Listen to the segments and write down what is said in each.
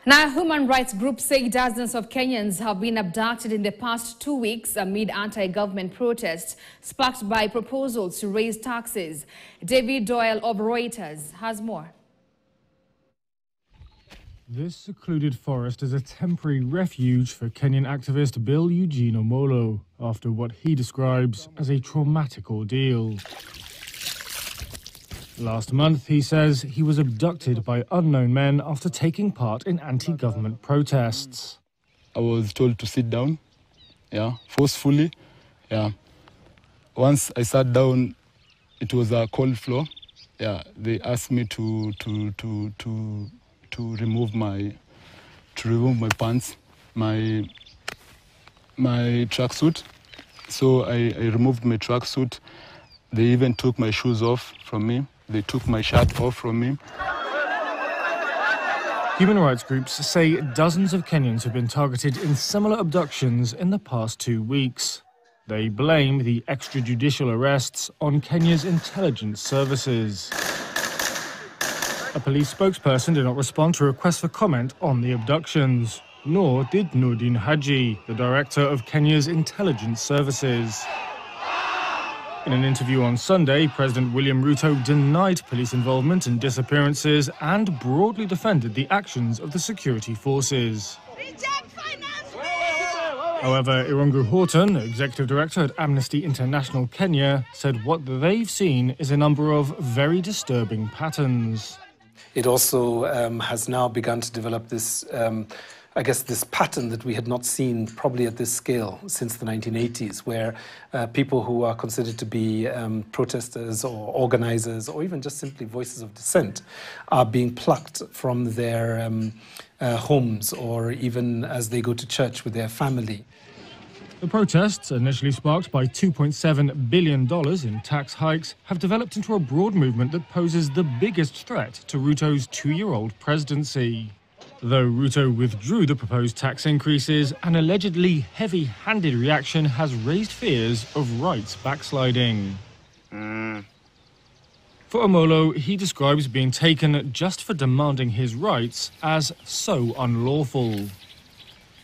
Now, human rights groups say dozens of Kenyans have been abducted in the past 2 weeks amid anti-government protests sparked by proposals to raise taxes. David Doyle of Reuters has more. This secluded forest is a temporary refuge for Kenyan activist Bill Eugene Omolo after what he describes as a traumatic ordeal. Last month, he says he was abducted by unknown men after taking part in anti-government protests. I was told to sit down, forcefully. Once I sat down, it was a cold floor. They asked me to remove my pants, my tracksuit. So I removed my tracksuit. They even took my shoes off from me. They took my shirt off from me. Human rights groups say dozens of Kenyans have been targeted in similar abductions in the past 2 weeks. They blame the extrajudicial arrests on Kenya's intelligence services. A police spokesperson did not respond to requests for comment on the abductions, nor did Nurdin Haji, the director of Kenya's intelligence services. In an interview on Sunday, President William Ruto denied police involvement in disappearances and broadly defended the actions of the security forces. However, Irungu Horton, executive director at Amnesty International Kenya, said what they've seen is a number of very disturbing patterns. It also has now begun to develop this this pattern that we had not seen probably at this scale since the 1980s, where people who are considered to be protesters or organizers or even just simply voices of dissent are being plucked from their homes or even as they go to church with their family. The protests, initially sparked by $2.7 billion in tax hikes, have developed into a broad movement that poses the biggest threat to Ruto's 2-year-old presidency. Though Ruto withdrew the proposed tax increases, an allegedly heavy-handed reaction has raised fears of rights backsliding. For Omolo, he describes being taken just for demanding his rights as so unlawful.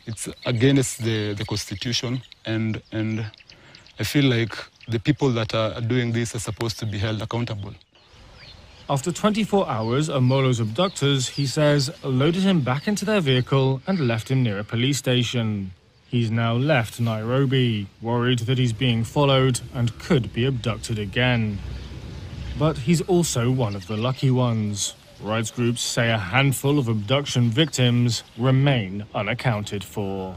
It's against the constitution, and I feel like the people that are doing this are supposed to be held accountable. After 24 hours, Omolo's abductors, he says, loaded him back into their vehicle and left him near a police station. He's now left Nairobi, worried that he's being followed and could be abducted again. But he's also one of the lucky ones. Rights groups say a handful of abduction victims remain unaccounted for.